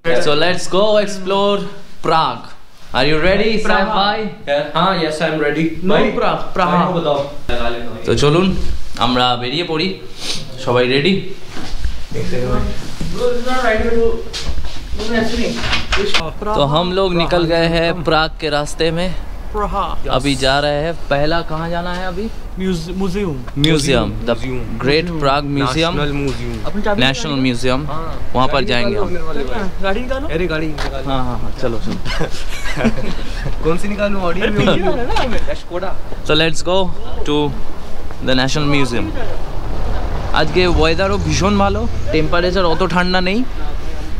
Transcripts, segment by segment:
So let's go explore Prague. Are you ready, Saif bhai? हाँ, yes, I'm ready. No, Prague. तो चलून আমরা বেরিয়ে পড়ি সবাই রেডি तो हम लोग निकल गए हैं प्राग के रास्ते में अभी जा रहे हैं पहला कहाँ जाना है अभी museum the great Prague museum national museum वहाँ पर जाएंगे हम गाड़ी हाँ हाँ हाँ चलो चलो कौन सी निकालूं audio So let's go to the national museum. আজকে ওয়েদারও ভীষণ ভালো, টেম্পারেচার অত ঠান্ডা নেই,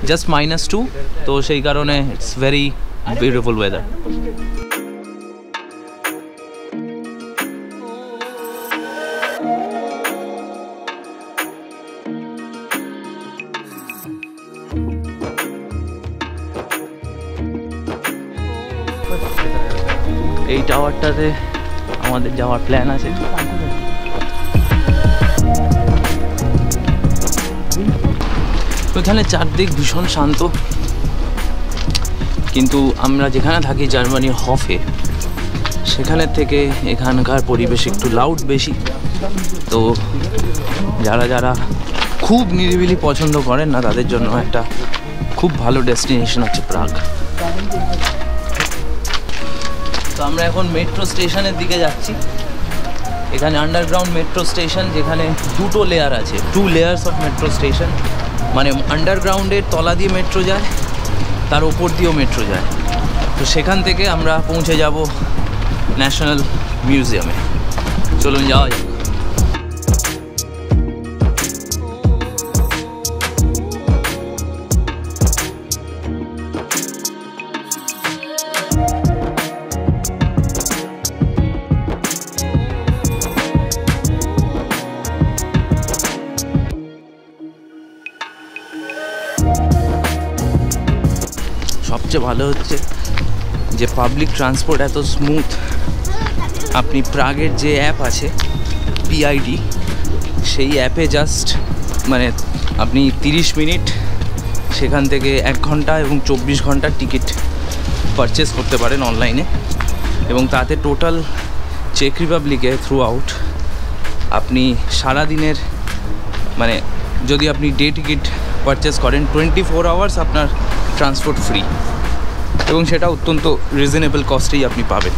জাস্ট -2, তো সেই কারণে ইটস ভেরি বিউটিফুল ওয়েদার। এই টাওয়ারটাতে আমাদের যাওয়ার প্ল্যান আছে। এখানে চারদিক ভীষণ শান্ত, কিন্তু আমরা যেখানে থাকি জার্মানির হফে, সেখানের থেকে এখানকার পরিবেশ একটু লাউড বেশি। তো যারা যারা খুব নিরিবিলি পছন্দ করেন না, তাদের জন্য একটা খুব ভালো ডেস্টিনেশন হচ্ছে প্রাগ। তো আমরা এখন মেট্রো স্টেশনের দিকে যাচ্ছি। এখানে আন্ডারগ্রাউন্ড মেট্রো স্টেশন, যেখানে দুটো লেয়ার আছে, 2 লেয়ার্স অফ মেট্রো স্টেশন, মানে আন্ডারগ্রাউন্ডের তলা দিয়ে মেট্রো যায়, তার ওপর দিয়েও মেট্রো যায়। তো সেখান থেকে আমরা পৌঁছে যাব ন্যাশনাল মিউজিয়ামে। চলুন যাওয়া যাক। সবচেয়ে ভালো হচ্ছে যে পাবলিক ট্রান্সপোর্ট এত স্মুথ। আপনি প্রাগের যে অ্যাপ আছে পিআইডি, সেই অ্যাপে জাস্ট মানে আপনি 30 মিনিট সেখান থেকে 1 ঘন্টা এবং 24 ঘন্টার টিকিট পারচেস করতে পারেন অনলাইনে, এবং তাতে টোটাল চেক রিপাবলিকে থ্রু আউট আপনি সারাদিনের, মানে যদি আপনি ডে টিকিট পারচেস করেন 24 আওয়ার্স আপনার ट्रांसपोर्ट फ्री, এবং সেটা অত্যন্ত রিজনেবল কস্টেই আপনি পাবেন।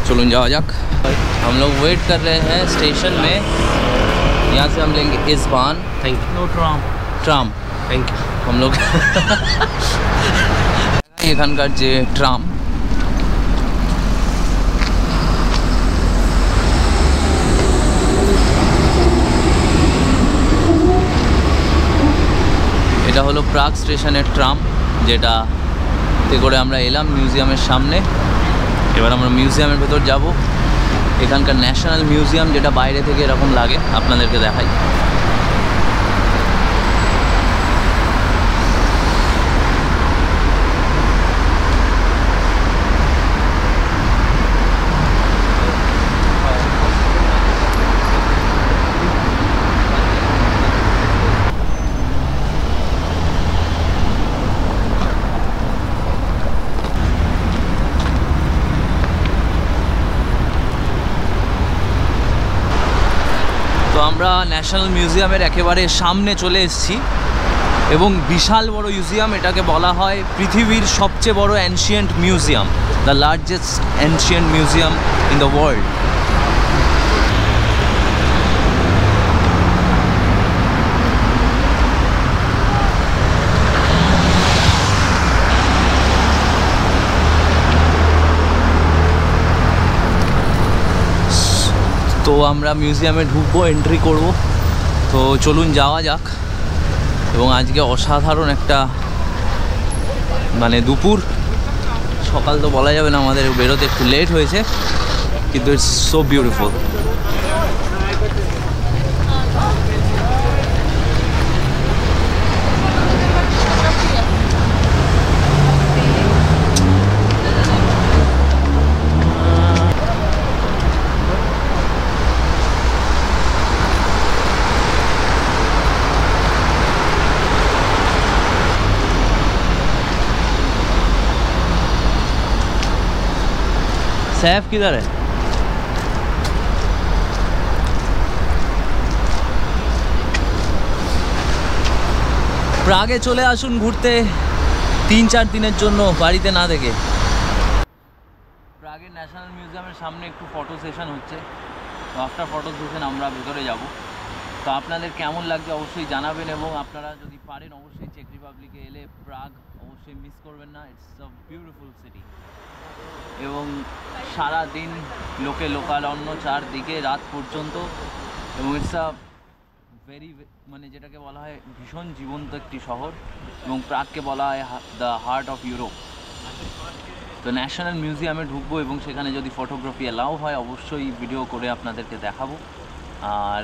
चलून जाओ जाक। हम लोग वेट कर रहे हैं स्टेशन में, यहाँ से हम लेंगे इस्बान। Thank you. No tram thank you. हम लोग এখানকার যে ট্রাম, এটা হলো প্রাগ স্টেশনের ট্রাম, যেটাতে করে আমরা এলাম মিউজিয়ামের সামনে। এবার আমরা মিউজিয়ামের ভেতর যাব। এখানকার ন্যাশনাল মিউজিয়াম, যেটা বাইরে থেকে এরকম লাগে, আপনাদেরকে দেখাই। তো আমরা ন্যাশনাল মিউজিয়ামের একেবারে সামনে চলে এসেছি, এবং বিশাল বড় মিউজিয়াম। এটাকে বলা হয় পৃথিবীর সবচেয়ে বড় ancient museum, the largest ancient museum in the world. তো আমরা মিউজিয়ামে ঢুকবো, এন্ট্রি করব। তো চলুন যাওয়া যাক। এবং আজকে অসাধারণ একটা, মানে দুপুর, সকাল তো বলা যাবে না, আমাদের বেরোতে একটু লেট হয়েছে, কিন্তু ইটস সো বিউটিফুল। सैफ किधर है? প্রাগে চলে আসুন ঘুরতে 3-4 দিনের জন্য বাড়িতে না থেকে। প্রাগের ন্যাশনাল মিউজিয়ামের সামনে একটু ফটো সেশন হচ্ছে, তো আফটার ফটো সেশন আমরা ভেতরে যাব। তো আপনাদের কেমন লাগছে অবশ্যই জানাবেন, এবং আপনারা যদি পারেন অবশ্যই চেক রিপাবলিকে এলে প্রাগ অবশ্যই মিস করবেন না। ইটস আ বিউটিফুল সিটি, এবং সারা দিন লোকে লোকালন্য চারদিকে রাত পর্যন্ত, এবং ইটস আ ভেরি মানে যেটাকে বলা হয় ভীষণ জীবন্ত একটি শহর, এবং প্রাগকে বলা হয় দ্য হার্ট অফ ইউরোপ। তো ন্যাশনাল মিউজিয়ামে ঢুকবো, এবং সেখানে যদি ফটোগ্রাফি অ্যালাউ হয় অবশ্যই ভিডিও করে আপনাদেরকে দেখাবো। আর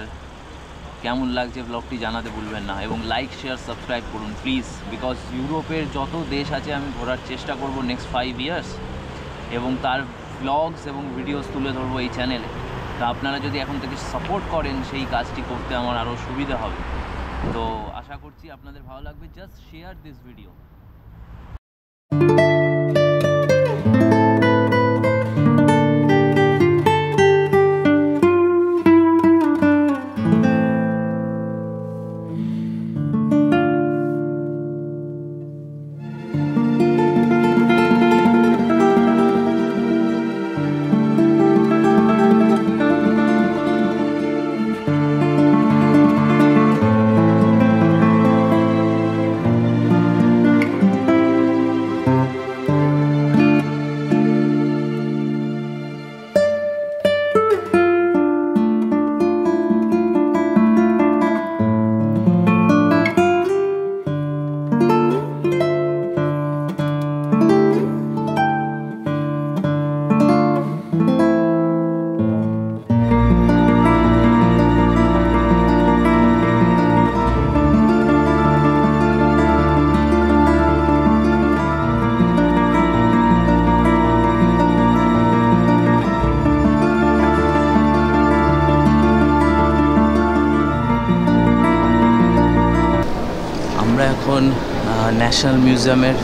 কেমন লাগছে ব্লগটি জানাতে ভুলবেন না, এবং লাইক শেয়ার সাবস্ক্রাইব করুন প্লিজ, বিকজ ইউরোপের যত দেশ আছে আমি ঘোরার চেষ্টা করব নেক্সট 5 ইয়ার্স, এবং তার ব্লগস এবং ভিডিওস তুলে ধরবো এই চ্যানেলে। তো আপনারা যদি এখন থেকে সাপোর্ট করেন সেই কাজটি করতে আমার আরও সুবিধা হবে। তো আশা করছি আপনাদের ভালো লাগবে। Just share this video. এখন ন্যাশনাল মিউজিয়ামের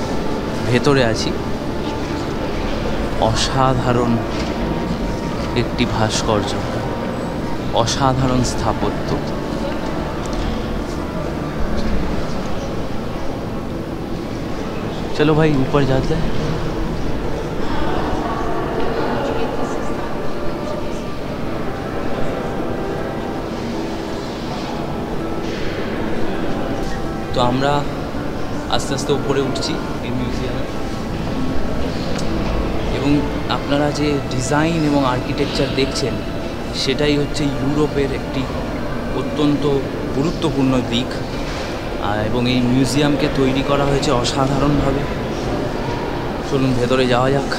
ভেতরে আছি। অসাধারণ একটি ভাস্কর্য, অসাধারণ স্থাপত্য। চলো ভাই ऊपर जाते हैं। তো আমরা আস্তে আস্তে উপরে উঠছি এই মিউজিয়ামে, এবং আপনারা যে ডিজাইন এবং আর্কিটেকচার দেখছেন সেটাই হচ্ছে ইউরোপের একটি অত্যন্ত গুরুত্বপূর্ণ দিক, এবং এই মিউজিয়ামকে তৈরি করা হয়েছে অসাধারণভাবে। চলুন ভেতরে যাওয়া যাক।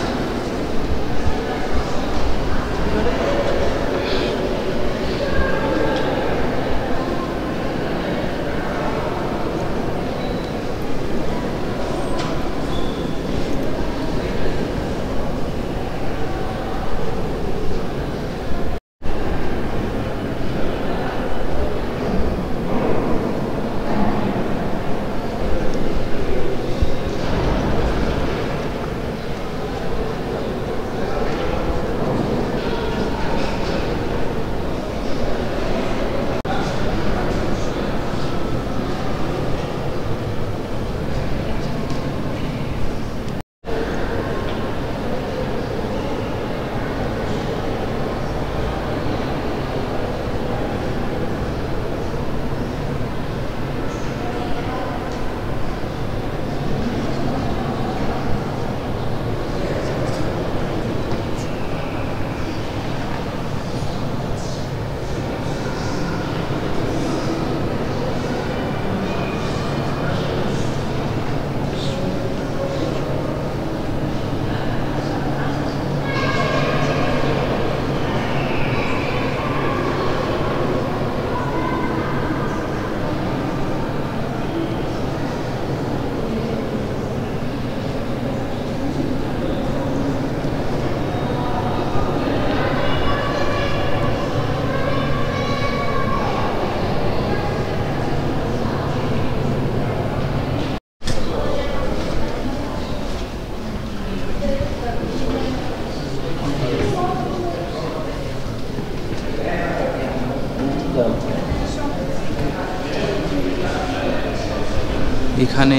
এখানে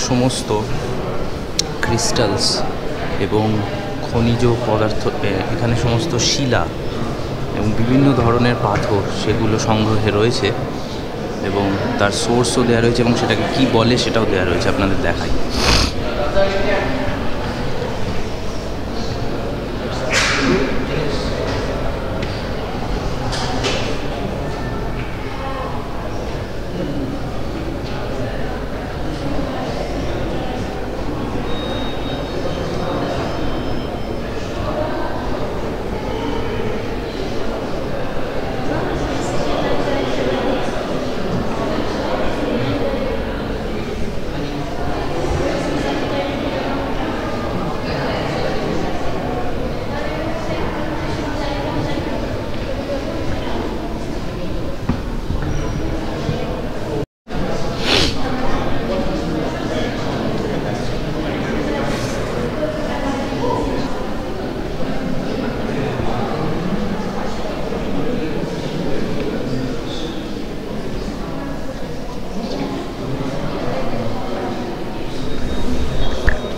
সমস্ত ক্রিস্টালস এবং খনিজ পদার্থ, এখানে সমস্ত শিলা এবং বিভিন্ন ধরনের পাথর সেগুলো সংগ্রহে রয়েছে এবং তার সোর্সও দেওয়া রয়েছে এবং সেটাকে কী বলে সেটাও দেওয়া রয়েছে, আপনাদের দেখাই।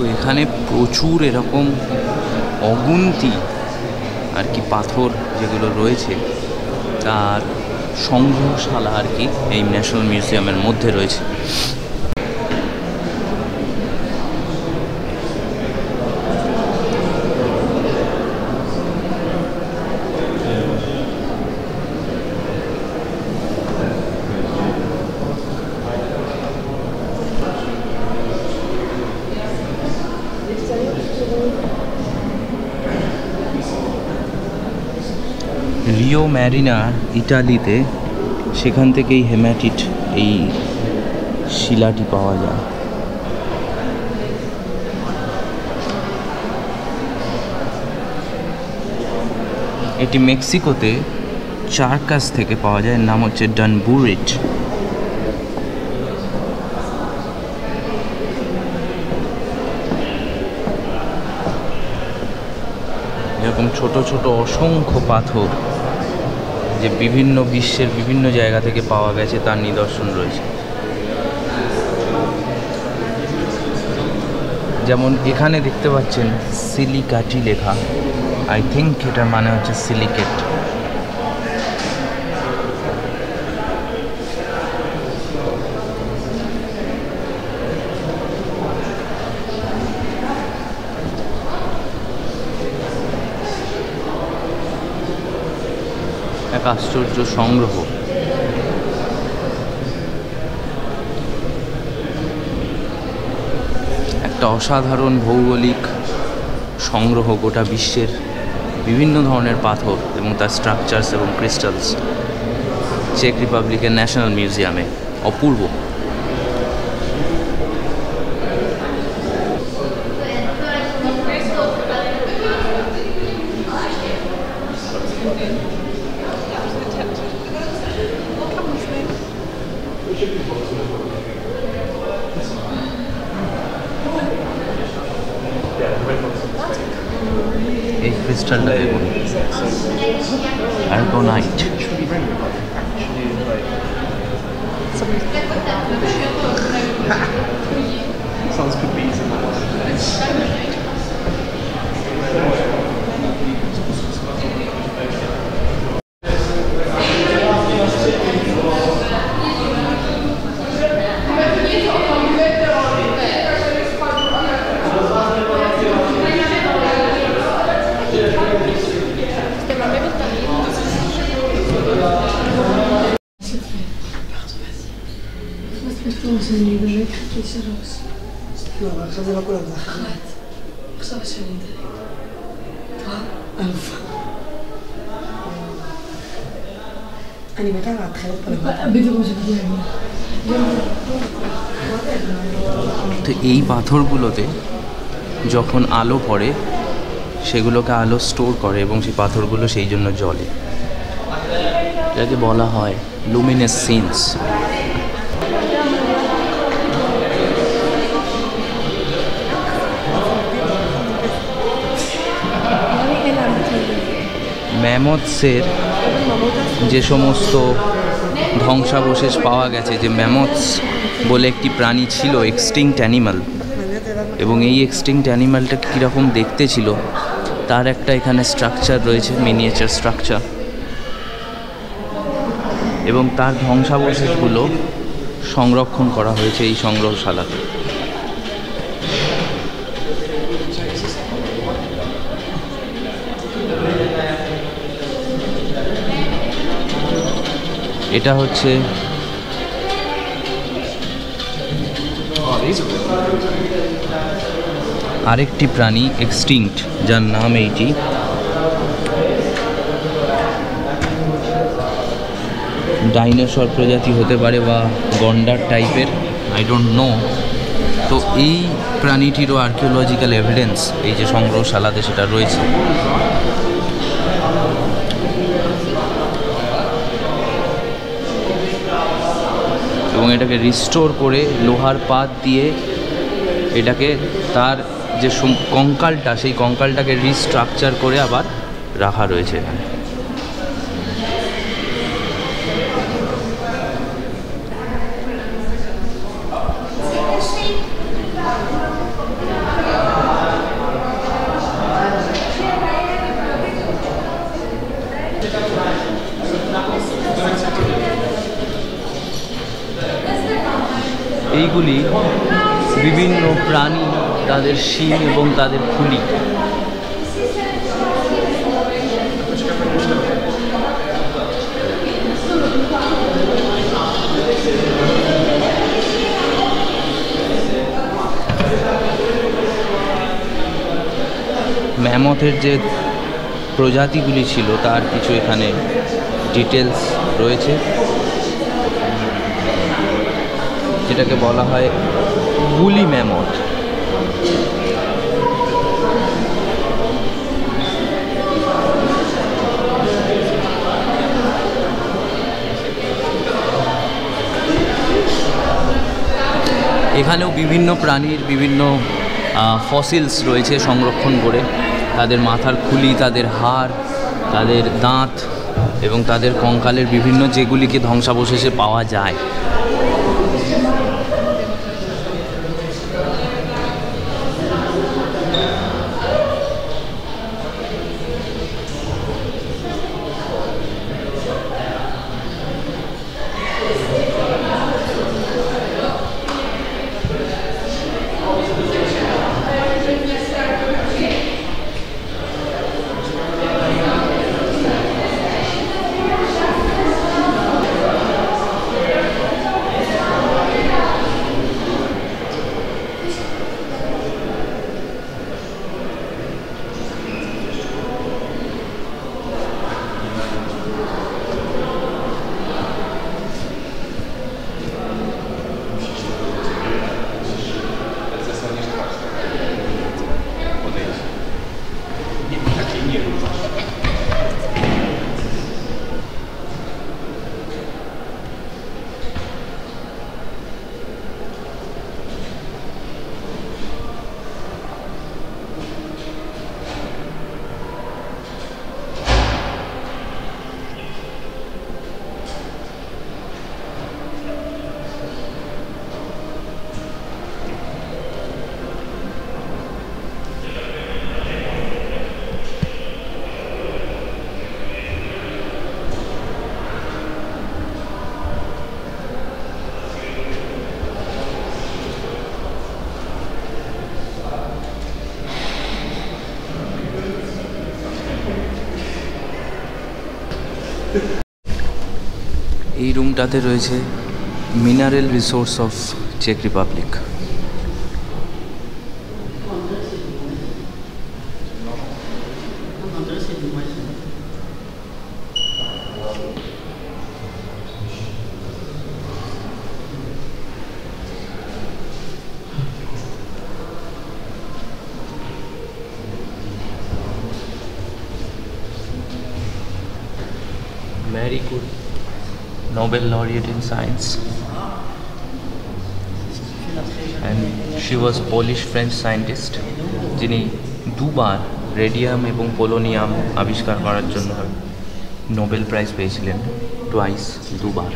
তো এখানে প্রচুর এরকম অগুন্তি আর কি পাথর যেগুলো রয়েছে তার সংগ্রহশালা আর কি এই ন্যাশনাল মিউজিয়ামের মধ্যে রয়েছে। রিও ম্যারিনা ইটালিতে, সেখান থেকেই হেমাটিট এই শিলাটি পাওয়া যায়। এটি মেক্সিকোতে চারকাস থেকে পাওয়া যায়, নাম হচ্ছে ডানবুরিট। এরকম ছোট ছোট অসংখ্য পাথর যে বিভিন্ন বিশ্বের বিভিন্ন জায়গা থেকে পাওয়া গেছে তার নিদর্শন রয়েছে। যেমন এখানে দেখতে পাচ্ছেন সিলিকাটি লেখা, আই থিঙ্ক এটার মানে হচ্ছে সিলিকেট। এক আশ্চর্য সংগ্রহ। একটা অসাধারণ ভৌগোলিক সংগ্রহ গোটা বিশ্বের বিভিন্ন ধরনের পাথর এবং তার স্ট্রাকচারস এবং ক্রিস্টালস চেক রিপাবলিকের ন্যাশনাল মিউজিয়ামে। অপূর্ব। এই ক্রিস্টালটা দেখুন, আর্গোনাইট। Sounds good beats in that. לא, אבל עכשיו זה לא כולם, זה אחרת. עכשיו השירות. אלופה. אני מתה להתחיל פה לבד. בדיוק מה שבדיוק להגיד. তো এই পাথরগুলোতে যখন আলো পড়ে সেগুলোকে আলো স্টোর করে এবং সেই পাথরগুলো সেই জন্য জ্বলে, যাকে বলা হয় লুমিনেসেন্স। ম্যামথসের যে সমস্ত ধ্বংসাবশেষ পাওয়া গেছে যে ম্যামথস বলে একটি প্রাণী ছিল, এক্সটিংক্ট অ্যানিমাল, এবং এই এক্সটিংক্ট অ্যানিমালটা কীরকম দেখতে ছিল তার একটা এখানে স্ট্রাকচার রয়েছে, মিনিয়েচার স্ট্রাকচার, এবং তার ধ্বংসাবশেষগুলো সংরক্ষণ করা হয়েছে এই সংগ্রহশালাতে। এটা হচ্ছে আরেকটি প্রাণী এক্সটিংক্ট, যার নাম এইটি। ডাইনোসর প্রজাতি হতে পারে বা গন্ডার টাইপের, আই ডোন্ট নো। তো এই প্রাণীটিরও আর্কিওলজিক্যাল এভিডেন্স এই যে সংগ্রহশালাতে সেটা রয়েছে। এবং এটাকে রিস্টোর করে লোহার পাত দিয়ে এটাকে তার যে কঙ্কালটা, সেই কঙ্কালটাকে রিস্ট্রাকচার করে আবার রাখা রয়েছে এখানে। এইগুলি বিভিন্ন প্রাণী, তাদের শিং এবং তাদের খুলি। ম্যামথের যে প্রজাতিগুলি ছিল তার কিছু এখানে ডিটেলস রয়েছে, যেটাকে বলা হয় বুলি ম্যামথ। এখানেও বিভিন্ন প্রাণীর বিভিন্ন ফসিলস রয়েছে সংরক্ষণ করে, তাদের মাথার খুলি, তাদের হাড়, তাদের দাঁত এবং তাদের কঙ্কালের বিভিন্ন, যেগুলিকে ধ্বংসাবশেষে পাওয়া যায়। এই রুমটাতে রয়েছে মিনারেল রিসোর্স অফ চেক Republic. Marie Curie, Nobel laureate in science, and she was Polish French scientist যিনি দুবার রেডিয়াম এবং পোলোনিয়াম আবিষ্কার করার জন্য নোবেল প্রাইজ পেয়েছিলেন। টুয়াইস, দুবার।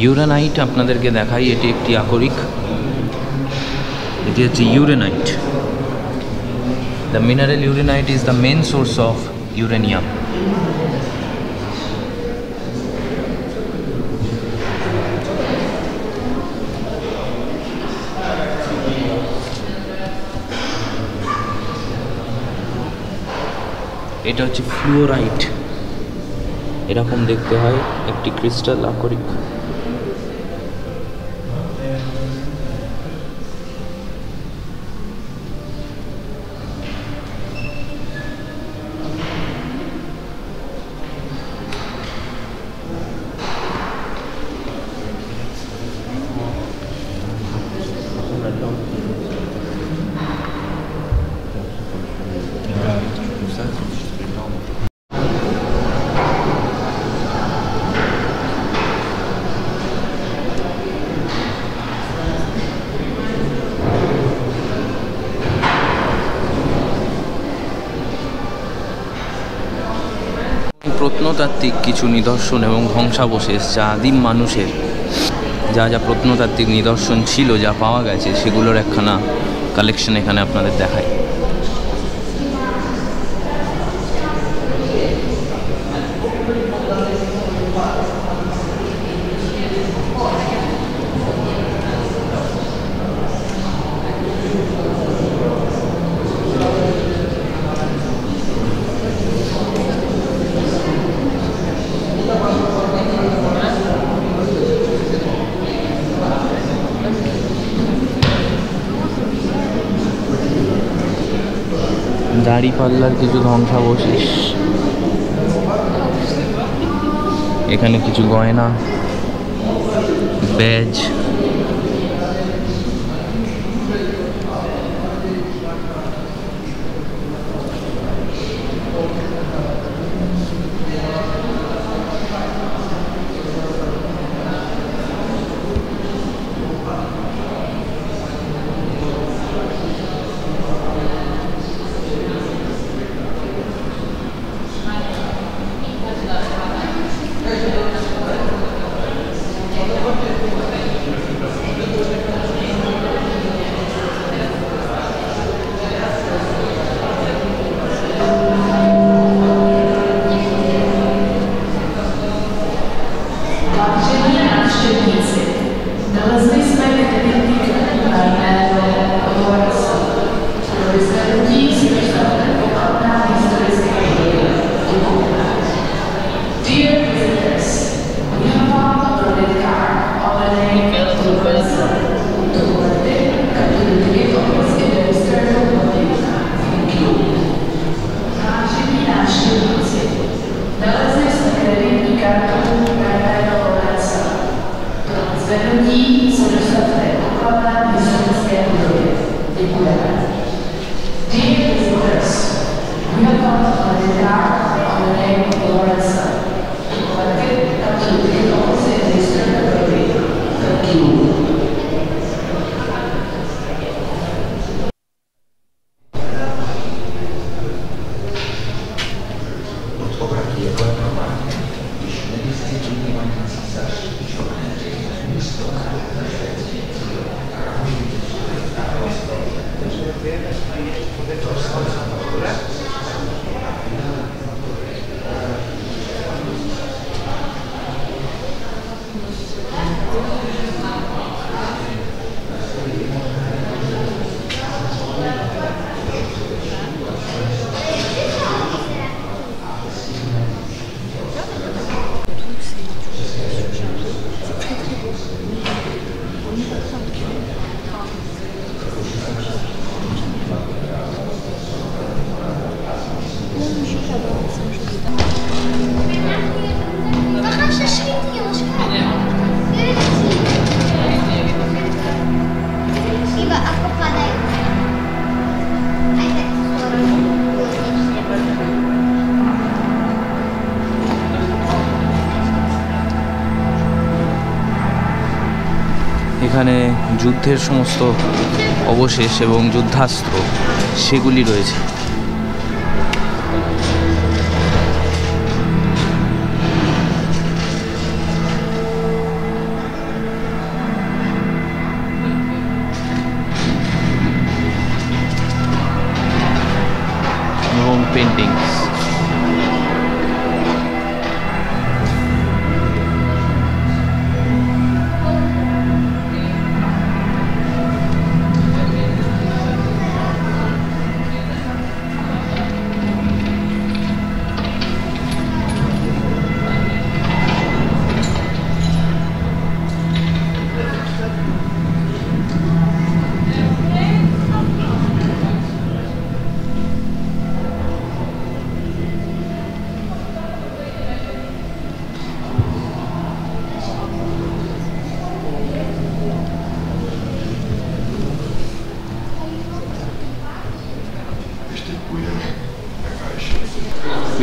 ইউরেনাইট আপনাদেরকে দেখাই, এটি একটি আকরিক, এটি হচ্ছে uraninite. The mineral uraninite is the main source of uranium. এটা হচ্ছে ফ্লুওরাইট, এরকম দেখতে হয় একটি ক্রিস্টাল আকরিক। প্রত্নতাত্ত্বিক কিছু নিদর্শন এবং ধ্বংসাবশেষ, যা আদিম মানুষের যা যা প্রত্নতাত্ত্বিক নিদর্শন ছিল, যা পাওয়া গেছে, সেগুলোর একখানা কালেকশন এখানে আপনাদের দেখাই। দাঁড়িপাল্লার কিছু ধ্বংসাবশেষ, এখানে কিছু গয়না, ব্যাজ, Iba ako pala. যুদ্ধের সমস্ত অবশেষ এবং যুদ্ধাস্ত্র সেগুলি রয়েছে। এবং পেন্টিংস।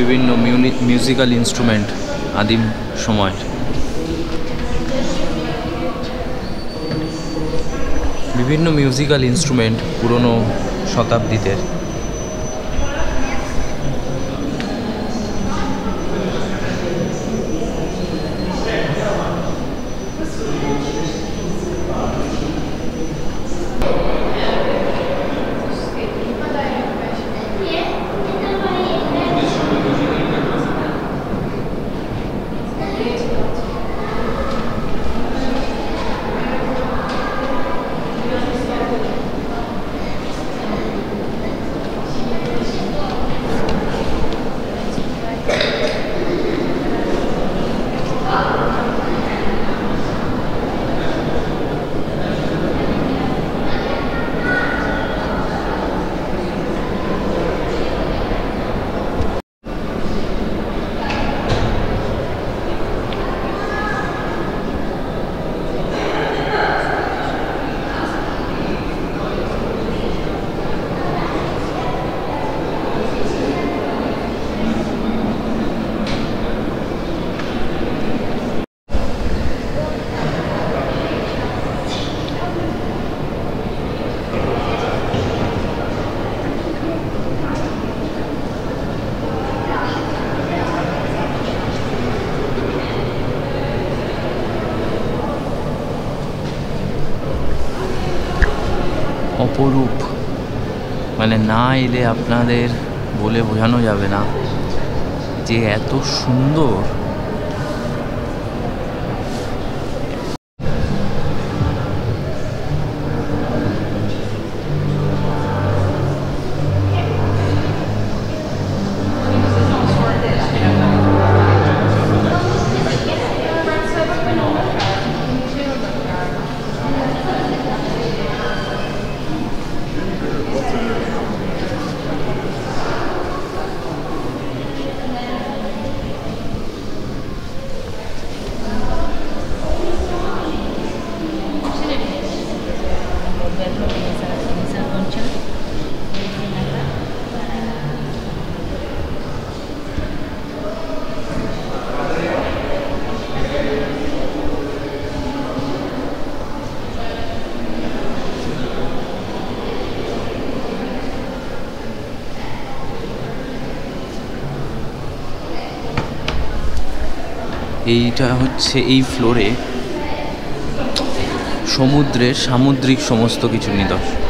বিভিন্ন মিউজিক্যাল ইনস্ট্রুমেন্ট আদিম সময়, বিভিন্ন মিউজিক্যাল ইনস্ট্রুমেন্ট পুরনো শতাব্দীতে। অপরূপ, মানে না এলে আপনাদের বলে বোঝানো যাবে না যে এত সুন্দর। এইটা হচ্ছে এই ফ্লোরে সমুদ্রের সামুদ্রিক সমস্ত কিছু নিদর্শন।